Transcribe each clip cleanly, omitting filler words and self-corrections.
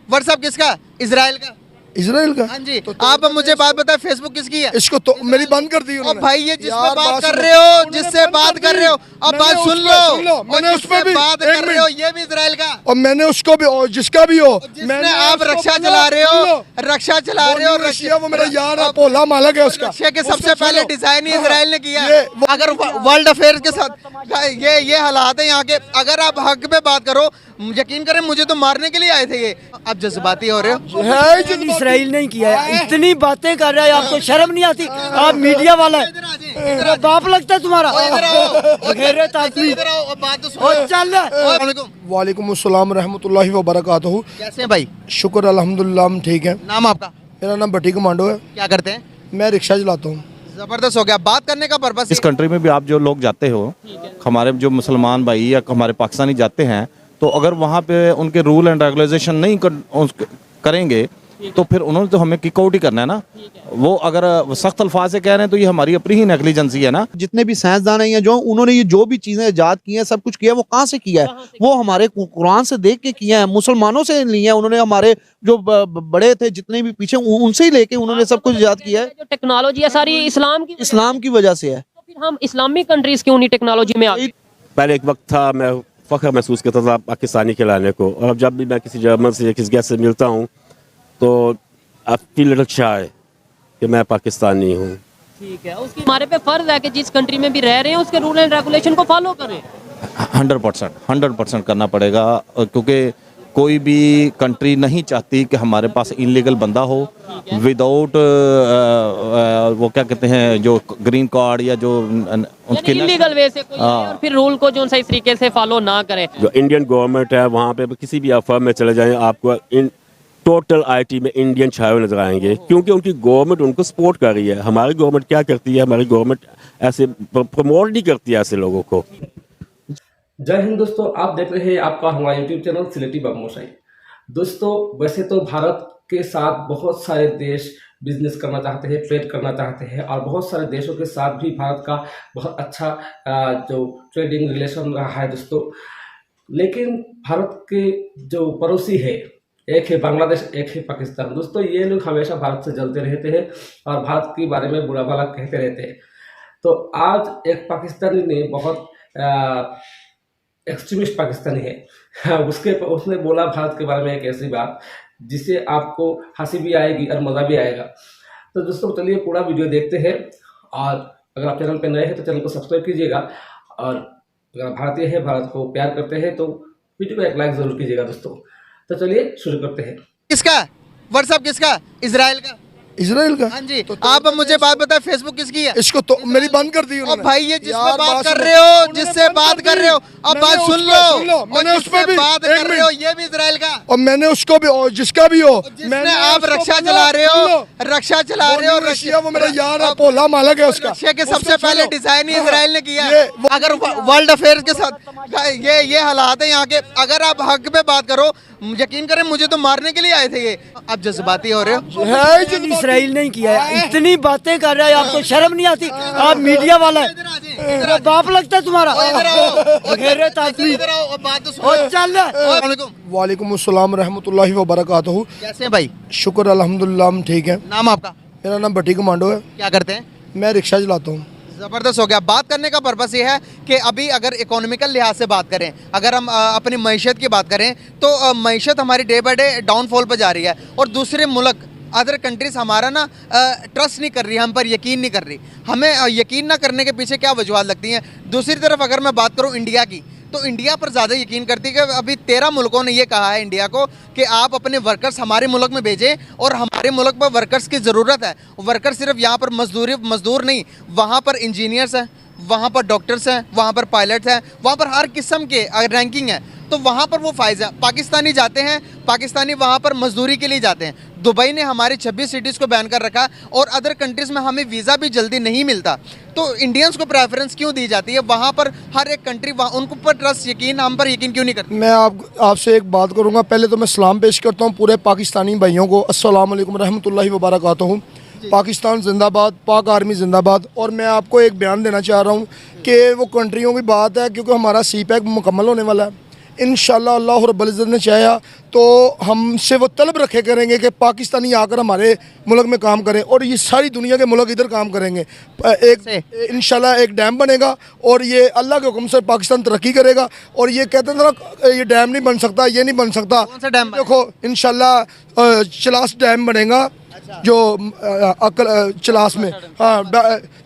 WhatsApp किसका? Israel का। Israel का। हाँ जी। आप अब मुझे बात बताए, फेसबुक किसकी है? इसको तो मेरी बंद कर दी उन्होंने। भाई ये जिससे यार, बात कर सुनो। रहे हो, उन्होंने जिससे बंद बात कर कर दी। रहे हो, अब मैंने बात उस सुन पे- सुन लो। लो, मैंने उस पे भी बात एक कर रहे हो, मिनट। ये भी इजराइल का। और मैंने उसको भी, और जिसका भी हो, जिसने आप उसको रक्षा बोला, चला रहे सुन हो, लो। रक्षा चला रहे हो, वो रशिया, वो मेरा यार है, भोला मालक है उसका। रशिया के उसको सबसे पहले छोड़ो। डिजाइन ही हाँ, इजराइल ने किया ये है। अगर वर्ल्ड अफेयर्स के साथ ये हालात है यहाँ के, अगर आप हक पे बात करो, यकीन करें मुझे तो मारने के लिए आए थे ये। आप जज्बाती हो रहे हो। है जज्बाती। इसराइल नहीं किया है, इतनी बातें कर रहा है, आपको शर्म नहीं आती? आप मीडिया वाला है, मेरा बाप लगता है तुम्हारा। गैरत आदमी। बात तो और चल वालेकुम अस्सलाम रहमतुल्लाहि व बरकातहू। कैसे हैं भाई? शुक्र अल्हम्दुलिल्लाह, हम ठीक हैं। नाम आपका? मेरा नाम भट्टी कमांडो है। क्या करते हैं? मैं रिक्शा चलाता हूँ। जबरदस्त हो गया। बात करने का पर्पस इस कंट्री में भी आप जो लोग जाते हो, हमारे जो मुसलमान भाई या हमारे पाकिस्तानी जाते हैं, तो अगर वहाँ पे उनके रूल एंड रेगुलेशन नहीं करेंगे तो फिर उन्होंने तो हमें किक आउट ही करना है ना। वो अगर सख्त अल्फाज से कह रहे हैं तो ये हमारी अपनी ही नेग्लिजेंसी है ना। जितने भी साइंसदान हैं, जो उन्होंने ये जो भी चीजें इजाद की हैं, सब कुछ किया है, वो कहाँ से किया है? वो हमारे कुरान से देख के किया है, मुसलमानों से लिया है उन्होंने। हमारे जो बड़े थे जितने भी पीछे, उनसे ही लेके उन्होंने सब कुछ इजाद किया है। जो टेक्नोलॉजी है सारी इस्लाम की वजह से है। तो फिर हम इस्लामिक कंट्रीज क्यों नहीं टेक्नोलॉजी में आ गए? पहले एक वक्त था मैं फख्र महसूस करता था पाकिस्तानी कहलाने को, और अब जब भी मैं किसी जर्मन से या किसी गेस्ट से मिलता हूँ तो आई फील लिटिल शाय कि मैं पाकिस्तानी हूँ। ठीक है, उसकी हमारे पे फर्ज है कि जिस कंट्री में भी रह रहे हैं उसके रूल एंड रेगुलेशन को फॉलो करें। 100% करना पड़ेगा, क्योंकि कोई भी कंट्री नहीं चाहती कि हमारे पास इनलीगल बंदा हो विदाउट वो क्या कहते हैं, जो ग्रीन कार्ड या जो उसके इलीगल वे से कोई आए और फिर रूल को जो सही तरीके से फॉलो ना करे। जो इंडियन गवर्नमेंट है, वहाँ पे किसी भी फर्म में चले जाएं, आपको इन टोटल आईटी में इंडियन छाए हुए नजर आएंगे, क्योंकि उनकी गवर्नमेंट उनको सपोर्ट कर रही है। हमारी गवर्नमेंट क्या करती है? हमारी गवर्नमेंट ऐसे प्रमोट नहीं करती है ऐसे लोगों को। जय हिंद दोस्तों, आप देख रहे हैं आपका हमारा यूट्यूब चैनल सिलेटी बमोशाई। दोस्तों, वैसे तो भारत के साथ बहुत सारे देश बिजनेस करना चाहते हैं, ट्रेड करना चाहते हैं, और बहुत सारे देशों के साथ भी भारत का बहुत अच्छा जो ट्रेडिंग रिलेशन रहा है दोस्तों। लेकिन भारत के जो पड़ोसी है, एक है बांग्लादेश, एक है पाकिस्तान। दोस्तों, ये लोग हमेशा भारत से जलते रहते हैं और भारत के बारे में बुरा भला कहते रहते हैं। तो आज एक पाकिस्तानी ने, बहुत एक्सट्रीमिस्ट पाकिस्तानी है, उसने बोला भारत के बारे में एक ऐसी बात जिसे आपको हंसी भी आएगी और मज़ा भी आएगा। तो दोस्तों चलिए पूरा वीडियो देखते हैं, और अगर आप चैनल पर नए हैं तो चैनल को सब्सक्राइब कीजिएगा, और अगर भारतीय है, भारत को प्यार करते हैं, तो वीडियो को एक लाइक ज़रूर कीजिएगा दोस्तों। तो चलिए शुरू करते हैं। किसका? व्हाट्सएप किसका? इजराइल का। इजराइल का। हाँ जी। आप अब मुझे बात बताए, फेसबुक किसकी है? इसको तो मेरी बंद कर दी उन्होंने। भाई ये जिससे यार, बात कर सुनो। रहे हो, उन्होंने जिससे बंद बात कर कर रहे हो, दी। अब मैंने बात उस सुन पे- सुन लो, लो। मैंने उस पे भी बात एक कर रहे हो, मिनट। ये भी इजराइल का। और मैंने उसको भी, और जिसका भी हो, जिसने आप रक्षा चला रहे हो, रक्षा चला रहे हो, रशिया, वो मेरा यार है, भोला मालक है उसका। रशिया के उसको सबसे पहले छोड़ो। डिजाइन ही हाँ, इजराइल ने किया ये है। अगर वर्ल्ड अफेयर्स के साथ ये हालात है यहाँ के, अगर आप हक पे बात करो, यकीन करें मुझे तो मारने के लिए आए थे ये। आप जज्बाती हो रहे हो। है इसराइल नहीं किया है, इतनी बातें कर रहा है, आपको शर्म नहीं आती? आप मीडिया वाला है, मेरा बाप लगता है तुम्हारा। गैरत आदमी। बात तो और चल वालेकुम अस्सलाम रहमतुल्लाहि व बरकातहू। कैसे हैं भाई? शुक्र अल्हम्दुलिल्लाह, हम ठीक हैं। नाम आपका? मेरा नाम भट्टी कमांडो है। क्या करते हैं? मैं रिक्शा चलाता हूँ। ज़बरदस्त हो गया। बात करने का पर्पस ये है कि अभी अगर इकोनॉमिकल लिहाज से बात करें, अगर हम अपनी मईशत की बात करें, तो मईशत हमारी डे बाई डे डाउनफॉल पर जा रही है, और दूसरे मुल्क, अदर कंट्रीज़ हमारा ना ट्रस्ट नहीं कर रही, हम पर यकीन नहीं कर रही। हमें यकीन ना करने के पीछे क्या वजूहत लगती हैं? दूसरी तरफ अगर मैं बात करूं इंडिया की, तो इंडिया पर ज़्यादा यकीन करती है कि अभी 13 मुल्कों ने ये कहा है इंडिया को कि आप अपने वर्कर्स हमारे मुल्क में भेजें, और हमारे मुल्क पर वर्कर्स की ज़रूरत है। वर्कर सिर्फ यहाँ पर मजदूर नहीं, वहाँ पर इंजीनियर्स हैं, वहाँ पर डॉक्टर्स हैं, वहाँ पर पायलट्स हैं, वहाँ पर हर किस्म के रैंकिंग है, तो वहाँ पर वो फ़ायदा है। पाकिस्तानी जाते हैं, पाकिस्तानी वहाँ पर मजदूरी के लिए जाते हैं। दुबई ने हमारी 26 सिटीज़ को बैन कर रखा, और अदर कंट्रीज़ में हमें वीज़ा भी जल्दी नहीं मिलता। तो इंडियंस को प्रेफरेंस क्यों दी जाती है? वहाँ पर हर एक कंट्री, उनको पर ट्रस्ट, यकीन, हम पर यकीन क्यों नहीं करती? मैं आपसे एक बात करूँगा। पहले तो मैं सलाम पेश करता हूँ पूरे पाकिस्तानी भाइयों को। अस्सलाम वालेकुम रहमतुल्लाहि व बरकातहू। पाकिस्तान जिंदाबाद, पाक आर्मी जिंदाबाद। और मैं आपको एक बयान देना चाह रहा हूँ कि वो कंट्रियों की बात है, क्योंकि हमारा सी पैक मुकम्मल होने वाला है। इंशाल्लाह अल्लाह रब्बुल इज़्ज़त ने चाहा तो हमसे वो तलब रखे करेंगे कि पाकिस्तानी आकर हमारे मुल्क में काम करें और ये सारी दुनिया के मुल्क इधर काम करेंगे। एक इंशाल्लाह एक डैम बनेगा और ये अल्लाह के हुक्म से पाकिस्तान तरक्की करेगा। और ये कहते हैं ना ये डैम नहीं बन सकता, ये नहीं बन सकता। कौन सा डैम देखो इंशाल्लाह चलास डैम बनेगा जो अकल चलास में, हाँ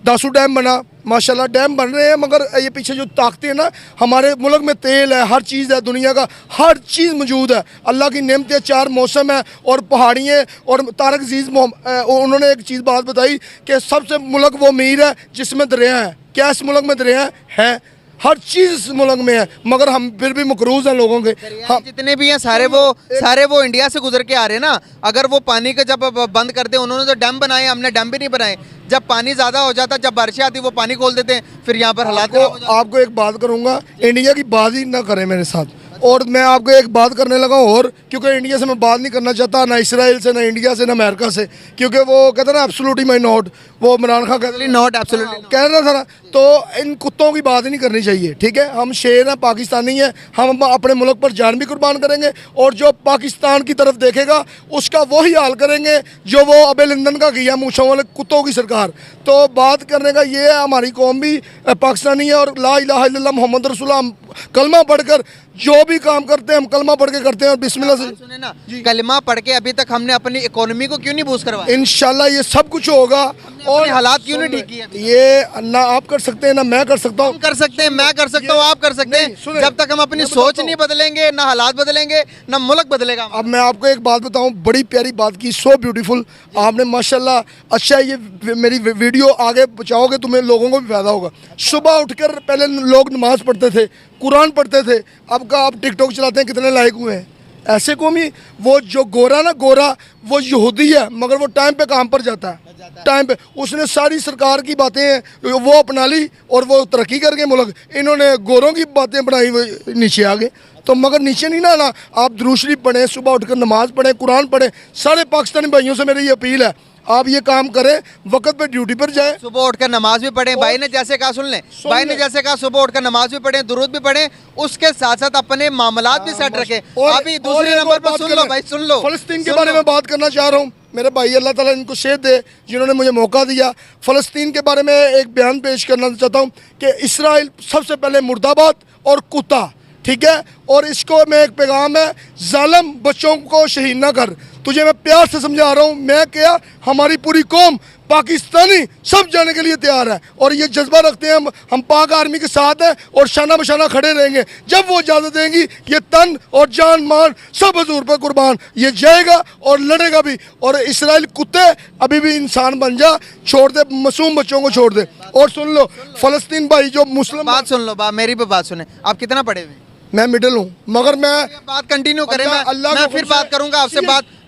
दासू डैम बना, माशाल्लाह डैम बन रहे हैं। मगर ये पीछे जो ताकतें हैं ना, हमारे मुल्क में तेल है, हर चीज़ है, दुनिया का हर चीज़ मौजूद है, अल्लाह की नेमतें, 4 मौसम है और पहाड़ियाँ। और तारक अजीज़ उन्होंने एक चीज़ बात बताई कि सबसे मुल्क वो अमीर है जिसमें दरिया है। क्या इस मुल्क में दरिया है? हर चीज़ इस मुल्क में है, मगर हम फिर भी मकरूज हैं लोगों के। हम जितने भी हैं सारे वो इंडिया से गुजर के आ रहे हैं ना। अगर वो पानी का जब बंद कर दे, उन्होंने तो डैम बनाए, हमने डैम भी नहीं बनाए। जब पानी ज़्यादा हो जाता, जब बारिशें आती, वो पानी खोल देते हैं, फिर यहाँ पर हालात खराब हो जाते हैं। आपको एक बात करूंगा, इंडिया की बात ही ना करें मेरे साथ। और मैं आपको एक बात करने लगा और, क्योंकि इंडिया से मैं बात नहीं करना चाहता, ना इसराइल से, ना इंडिया से, ना अमेरिका से, क्योंकि वो कहते हैं ना एब्सोल्युटली माई नॉट, वो इमरान खान कहते नॉट एब्सोल्युटली कह रहा था ना। तो इन कुत्तों की बात ही नहीं करनी चाहिए, ठीक है। हम शेर हैं, पाकिस्तानी हैं, हम अपने मुल्क पर जान भी कुर्बान करेंगे और जो पाकिस्तान की तरफ देखेगा उसका वही हाल करेंगे जो वो अबे लिंदन का किया, मूंछों वाले कुत्तों की सरकार। तो बात करने का ये है, हमारी कौम भी पाकिस्तानी है और ला इलाहा इल्लल्लाह मोहम्मद रसूलुल्लाह कलमा पढ़कर जो भी काम करते हैं हम कलमा पढ़ के करते हैं और बिस्मिल्लाह से। सुने ना, कलमा पढ़ के अभी तक हमने अपनी इकोनॉमी को क्यों नहीं बूस्ट करवाया? इंशाल्लाह ये सब कुछ होगा। और हालात क्यों नहीं ठीक किए अभी? ये ना आप कर सकते हैं ना मैं कर सकता हूँ। हम कर सकते हैं, मैं कर सकता हूँ, आप कर सकते नहीं, हैं। सुने, जब तक हम अपनी मैं सोच बताता नहीं बदलेंगे, ना हालात बदलेंगे, ना मुल्क बदलेगा। अब मैं आपको एक बात बताऊं, बड़ी प्यारी बात की, सो ब्यूटीफुल आपने माशाल्लाह। अच्छा ये मेरी वीडियो आगे पहुंचाओगे, तुम्हें लोगों को भी फायदा होगा। सुबह उठकर पहले लोग नमाज पढ़ते थे, कुरान पढ़ते थे, अब का आप टिकटॉक चलाते हैं, कितने लायक हुए हैं ऐसे कौमी। वो जो गोरा ना, गोरा वो यहूदी है मगर वो टाइम पे काम पर जाता है, टाइम पे। उसने सारी सरकार की बातें वो अपना ली और वो तरक्की कर गए मुल्क। इन्होंने गोरों की बातें बनाई, वो नीचे आ गए। तो मगर नीचे नहीं ना आना, आप दुरूद शरीफ पढ़ें, सुबह उठकर नमाज पढ़ें, कुरान पढ़ें। सारे पाकिस्तानी भाइयों से मेरी ये अपील है, आप ये काम करें, वक्त पे ड्यूटी पर जाएं, सुबह उठकर नमाज भी पढ़ें। भाई ने जैसे कहा, सुन लें, भाई ने जैसे कहा सुबह उठकर नमाज भी पढ़ें, दुरूद भी पढ़ें, उसके साथ साथ अपने मामलात भी सेट रखें। और अभी दूसरे नंबर पर सुन लो भाई, सुन लो, फ़लस्तीन के बारे में बात करना चाह रहा हूँ। मेरे भाई अल्लाह ताला इनको सेहत दे जिन्होंने मुझे मौका दिया। फ़लस्तीन के बारे में एक बयान पेश करना चाहता हूँ कि इसराइल सबसे पहले मुर्दाबाद और कुत्ता, ठीक है। और इसको मैं एक पैगाम है, जालिम बच्चों को शहीद ना कर। तुझे मैं प्यार से समझा रहा हूँ, मैं क्या हमारी पूरी कौम पाकिस्तानी सब जाने के लिए तैयार है और ये जज्बा रखते हैं। हम पाक आर्मी के साथ हैं और शाना बशाना खड़े रहेंगे। जब वो इजाज़त देंगी ये तन और जान मान सब हजूर पर कुर्बान, ये जाएगा और लड़ेगा भी। और इसराइल कुत्ते अभी भी इंसान बन जा, छोड़ दे, मासूम बच्चों को छोड़ दे। और सुन लो फ़लस्तीन भाई जो मुस्लिम, बात सुन लो, मेरी भी बात सुने। आप कितना पढ़े हुए? मैं मिडिल हूँ मगर मैं बात कंटिन्यू करें, अल्लाह मैं को फिर बात करूंगा आपसे।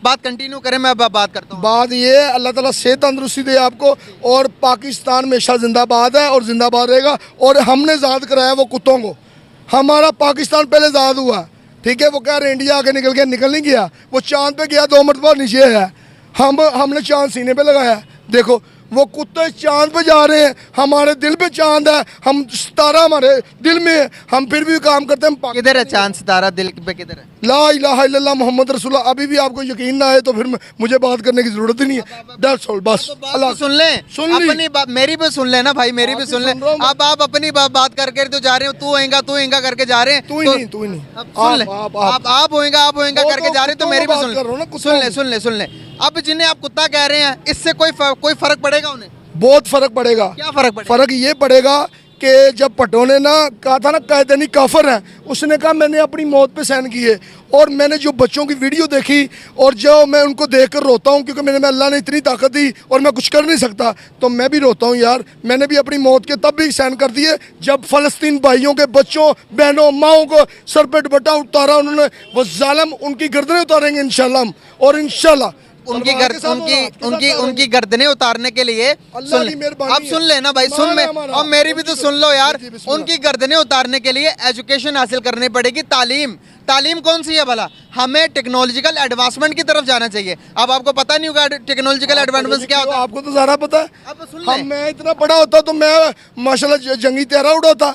बात कंटिन्यू करें, मैं बात करता हूँ। बात ये है, अल्लाह ताला सेहत तंदुरुस्ती दे आपको। और पाकिस्तान हमेशा जिंदाबाद है और जिंदाबाद रहेगा। और हमने आज़ाद कराया वो कुत्तों को, हमारा पाकिस्तान पहले आज़ाद हुआ, ठीक है। वो कह रहे इंडिया आगे निकल गया, निकल नहीं गया। वो चांद पे गया, 2 मरतबा नीचे है। हमने चांद सीने पे लगाया। देखो वो कुत्ते चांद पे जा रहे हैं, हमारे दिल पे चांद है, हम सितारा हमारे दिल में है, हम फिर भी काम करते हैं। किधर है चांद सितारा दिल पे, किधर है? ला इलाहा इल्लल्लाह मोहम्मद रसूलुल्लाह। अभी भी आपको यकीन ना आए तो फिर मुझे बात करने की जरूरत ही नहीं है। दैट्स ऑल, बस। अल्लाह सुन लें, अपनी बात मेरी भी सुन लेना भाई, मेरी भी सुन लें। अब आप अपनी बात करके तो जा रहे हो, तू होएगा करके जा रहे हैं। तू ही नहीं सुन ले, आप होएगा करके जा रहे हैं, तो मेरी भी सुन ले। अब जिन्हें आप कुत्ता कह रहे हैं, इससे कोई फर्क पड़ेगा उन्हें? बहुत फर्क पड़ेगा। क्या फर्क पड़ेगा? फर्क ये पड़ेगा कि जब भट्टो ने ना कहा था ना कायदनी काफर है, उसने कहा मैंने अपनी मौत पे सहन की है। और मैंने जो बच्चों की वीडियो देखी और जो मैं उनको देख कर रोता हूँ, क्योंकि मैंने अल्लाह ने इतनी ताकत दी और मैं कुछ कर नहीं सकता, तो मैं भी रोता हूँ यार। मैंने भी अपनी मौत के तब भी सहन कर दिए जब फ़लस्तीन भाइयों के बच्चों, बहनों, माओं को सर पे दुपट्टा उतारा उन्होंने। वो जालिम उनकी गर्दनें उतारेंगे इंशाल्लाह। और इंशाल्लाह उनकी गर्दनें उतारने के लिए अब सुन लेना भाई, सुन में, और मेरी भी तो सुन लो यार। उनकी गर्दनें उतारने के लिए एजुकेशन हासिल करनी पड़ेगी, तालीम कौन सी है भला? हमें टेक्नोलॉजिकल एडवांसमेंट की तरफ जाना चाहिए। अब आपको पता नहीं होगा टेक्नोलॉजिकल एडवांसमेंट क्या होता है? आपको तो ज़्यादा पता है। अब सुन ले, मैं इतना बड़ा होता तो मैं माशाल्लाह जंगी त्यारा उड़ाता,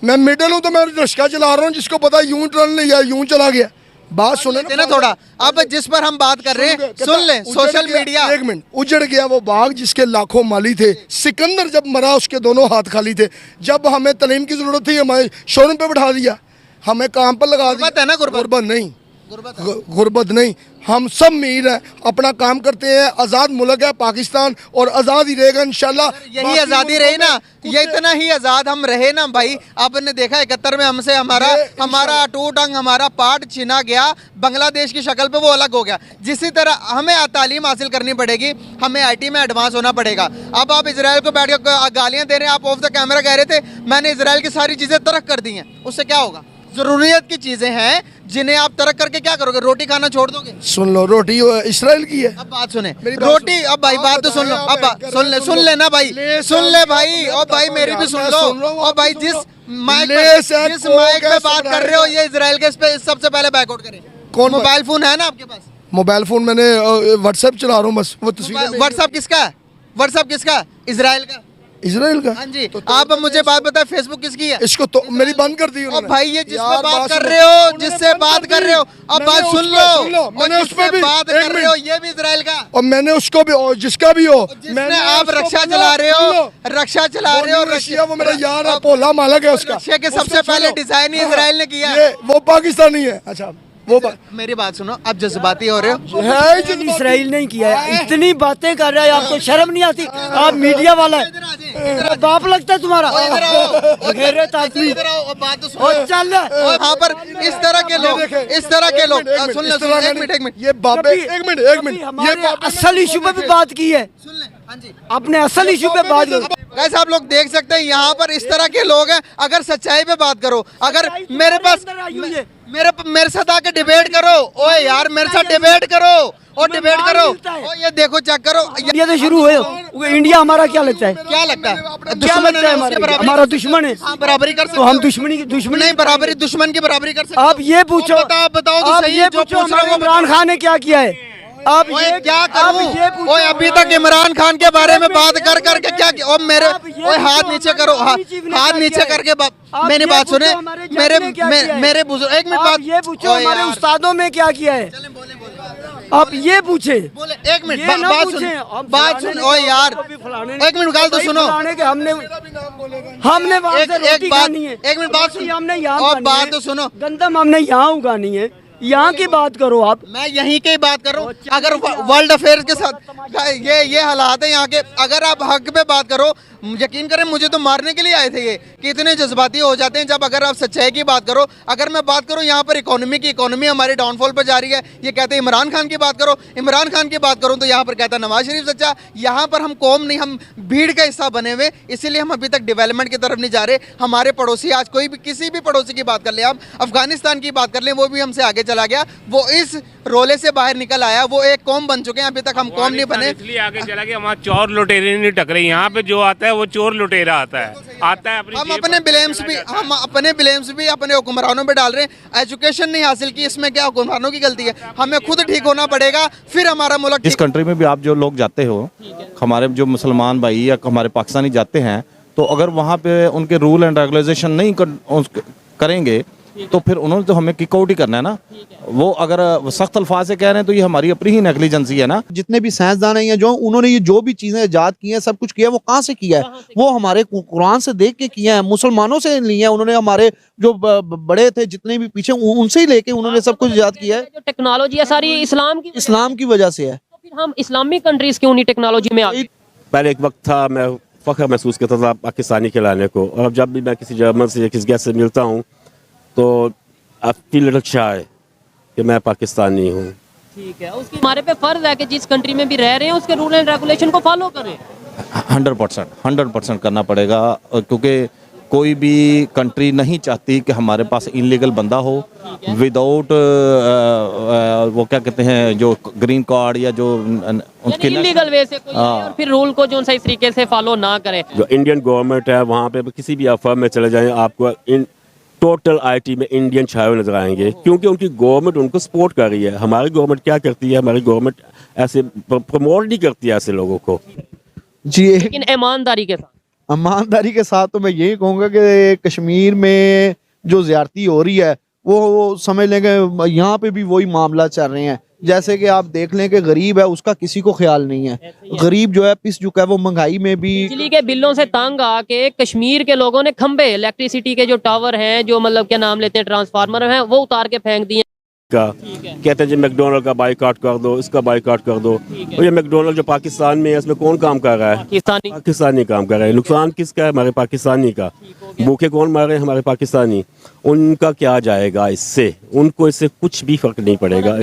मैं मिडिल हूँ तो मैं रिक्शा चला रहा हूँ, जिसको पता यूं टर्न लिया यूं चला गया। बात सुने ना थोड़ा। अब जिस पर हम बात कर रहे हैं सुन ले, सोशल मीडिया। एक मिनट, उजड़ गया वो बाग जिसके लाखों माली थे। सिकंदर जब मरा उसके दोनों हाथ खाली थे। जब हमें तालीम की जरूरत थी हमें शोरूम पे बिठा दिया, हमें काम पर लगा दिया। गुर्बत है ना, गुर्बत नहीं, गुर्बत नहीं, हम सब मीर हैं, अपना काम करते हैं। आज़ाद मुल्क है पाकिस्तान और आज़ाद ही रहेगा इंशाल्लाह। यही आज़ादी रही ना, ये इतना ही आज़ाद हम रहे ना भाई। आपने देखा 71 में हमसे हमारा टूट अंग, हमारा पार्ट छीना गया, बांग्लादेश की शक्ल पे वो अलग हो गया। जिसी तरह हमें तालीम हासिल करनी पड़ेगी, हमें IT में एडवांस होना पड़ेगा। अब आप इसराइल को बैठ कर गालियाँ दे रहे हैं। आप ऑफ द कैमरा कह रहे थे मैंने इसराइल की सारी चीज़ें तर्क कर दी हैं, उससे क्या होगा? ज़रूरियत की चीज़ें हैं जिन्हें आप तर्क करके क्या करोगे? रोटी खाना छोड़ दोगे? सुन लो, रोटी इसराइल की है। अब बात सुने, मेरी बात रोटी सुनो। अब भाई बात तो सुन लो। अब सुन ले ना भाई, सुन ले भाई। और भाई मेरी भी सुन लो। और भाई जिस माइक पे बात कर रहे हो ये इसराइल के, इस पे सबसे पहले बैकआउट करें। कौन? मोबाइल फोन है ना आपके पास? मोबाइल फोन मैंने व्हाट्सएप चला रहा हूँ बस, वो तस्वीरें व्हाट्सएप किसका है? व्हाट्सएप किसका है? इसराइल का। इसराइल का। हाँ जी। आप मुझे बात बताए फेसबुक किसकी है? इसको तो मेरी बंद कर दी और उन्होंने। भाई ये जिससे यार, बात कर सुनो। रहे हो, जिससे बात कर रहे हो, अब बात सुन लो। मैंने उस पे भी बात कर रहे हो, ये भी इसराइल का। और मैंने उसको भी, और जिसका भी हो, जिसने आप रक्षा चला रहे हो, रक्षा चला रहे हो। रशिया वो मेरा यार है, पोला मालक है उसका। रशिया के सबसे पहले डिजाइन ही इसराइल ने किया। ये वो पाकिस्तानी है। अच्छा वो मेरी बात सुनो, अब जज्बाती हो रहे हो। है इसराइल नहीं किया है, इतनी बातें कर रहा है, आपको शर्म नहीं आती? आप मीडिया वाला है, बाप लगता है तुम्हारा। गैरत आदमी। बात तो सुनो। और चल यहाँ पर इस तरह के लोग सुन लो, एक मिनट। ये बाबे, एक मिनट, हमारे असल इशू पे भी बात की है, सुन ले। हाँ जी, अपने असल इशू पे बात करो। गाइस आप लोग देख सकते हैं यहाँ पर इस तरह के लोग हैं। अगर सच्चाई पे बात करो, अगर मेरे पास मेरे साथ आके डिबेट करो। ओए यार मेरे साथ डिबेट करो और डिबेट करो। ओ ये देखो, चेक करो। ये तो शुरू हुए। इंडिया हमारा क्या लगता है? क्या लगता है? क्या दुश्मन लगता है? उसके बराबरी हमारा दुश्मन है। हाँ, बराबरी कर सकते तो हम हो। दुश्मनी नहीं, बराबरी दुश्मन की बराबरी कर सकते हो। आप ये पूछो, आप बताओ तो आप सही, ये जो पूछो पूछ रहा हमारे हूँ वो इमरान खान ने क्या किया है? आप ओए ये क्या आप करूं? ये पूछो, ओए अभी तक इमरान खान के बारे में बात कर करके क्या किया? और मेरे ओए हाथ नीचे करो, हाथ नीचे करके मेरी बात सुने। मेरे बुजुर्ग, एक मिनट बात ये पूछो हमारे उस्तादों में क्या किया है? आप ये पूछे, एक मिनट बात सुन। ओए यार एक मिनट गाल तो सुनो। हमने वहाँ से रोटी खानी है। एक मिनट बात सुन। हमने यहाँ और खानी बात है। तो सुनो। गंदम हमने यहाँ उगानी है, यहाँ की बात करो आप। मैं यहीं की बात कर रहा हूँ। अगर वर्ल्ड अफेयर्स के साथ ये हालात है यहाँ के, अगर आप हक पे बात करो, यकीन करें मुझे तो मारने के लिए आए थे ये, कि इतने जज्बाती हो जाते हैं जब अगर आप सच्चाई की बात करो। अगर मैं बात करूँ यहाँ पर इकोनॉमी हमारी डाउनफॉल पर जा रही है, ये कहते हैं इमरान खान की बात करो। इमरान खान की बात करूँ तो यहाँ पर कहता है नवाज शरीफ सच्चा। यहाँ पर हम कौम नहीं, हम भीड़ का हिस्सा बने हुए, इसीलिए हम अभी तक डेवलपमेंट की तरफ नहीं जा रहे। हमारे पड़ोसी, आज कोई भी किसी भी पड़ोसी की बात कर ले, आप अफगानिस्तान की बात कर लें, वो भी हमसे आगे चला गया, वो इस रोले से बाहर निकल आया, वो एक कौम बन चुके हैं। अभी तक हम कौम नहीं बने, इसलिए आगे चला गया। वहाँ चोर लुटेरे नहीं टकरे, यहाँ पे जो आता है वो चोर लुटेरा आता है हम अपने ब्लेम्स भी अपने हुक्मरानों पे डाल रहे हैं। एजुकेशन नहीं हासिल की, इसमें क्या हुक्मरानों की गलती है? हमें खुद ठीक होना पड़ेगा, फिर हमारा मुल्क। जिस कंट्री में भी आप जो लोग जाते हो, हमारे जो मुसलमान भाई या हमारे पाकिस्तानी जाते हैं, तो अगर वहाँ पे उनके रूल एंड रेगुलेशन नहीं करेंगे तो फिर उन्होंने तो हमें किक आउट ही करना है ना। वो अगर सख्त अल्फाज से कह रहे हैं तो ये हमारी अपनी ही नेग्लिजेंसी है ना। जितने भी साइंसदान हैं या जो उन्होंने ये जो भी चीजें इजाद की हैं, सब कुछ किया है, वो कहाँ से किया है? वो हमारे कुरान से देख के किया है, मुसलमानों से लिए हैं उन्होंने। हमारे जो बड़े थे जितने भी पीछे, उनसे ही लेके उन्होंने सब कुछ इजाद किया है। जो टेक्नोलॉजी है सारी इस्लाम की वजह से है। तो फिर हम इस्लामिक कंट्रीज क्यों नहीं टेक्नोलॉजी में आगे? पहले एक वक्त था मैं फख्र महसूस करता था पाकिस्तानी कहलाने को, और अब जब भी मैं किसी जर्मन से या किसी गेस्ट से मिलता हूँ तो आई फील लिटिल शाय कि मैं पाकिस्तानी हूँ। ठीक है, उसकी हमारे पे फर्ज है कि जिस कंट्री में भी रह रहे हैं उसके रूल एंड रेगुलेशन को फॉलो करें। 100% करना पड़ेगा, क्योंकि कोई भी कंट्री नहीं चाहती कि हमारे पास इनलीगल बंदा हो विदाउट वो क्या कहते हैं, जो ग्रीन कार्ड या जो उनके इलीगल वे से कोई आए और फिर रूल को जो सही तरीके से फॉलो ना करें। जो इंडियन गवर्नमेंट है वहाँ पे किसी भी फर्म में चले जाएं, आपको इन टोटल IT में इंडियन छाए हुए नजर आएंगे, क्योंकि उनकी गवर्नमेंट उनको सपोर्ट कर रही है। हमारी गवर्नमेंट क्या करती है? हमारी गवर्नमेंट ऐसे प्रमोट नहीं करती है ऐसे लोगों को जी, लेकिन ईमानदारी के साथ। ईमानदारी के साथ तो मैं यही कहूँगा कि कश्मीर में जो ज़्यादती हो रही है वो समझ लें कि यहाँ पे भी वही मामला चल रहे हैं। जैसे कि आप देख लें कि गरीब है उसका किसी को ख्याल नहीं है, गरीब जो है पिस चुका है, वो महंगाई में भी बिजली के बिलों से तंग आके कश्मीर के लोगों ने खंबे, इलेक्ट्रिसिटी के जो टावर हैं, जो मतलब क्या नाम लेते हैं, ट्रांसफार्मर हैं, वो उतार के फेंक दिए का कहते हैं जी मैकडोनल्ड का बाइकआउट कर दो, इसका बाइकआउट कर दो। और ये मैकडोनल्ड जो पाकिस्तान में है इसमें कौन काम कर रहा है? पाकिस्तानी काम कर रहा है। नुकसान किसका है? हमारे पाकिस्तानी का। भूखे कौन मारे? हमारे पाकिस्तानी। उनका क्या जाएगा इससे? उनको इससे कुछ भी फर्क नहीं पड़ेगा।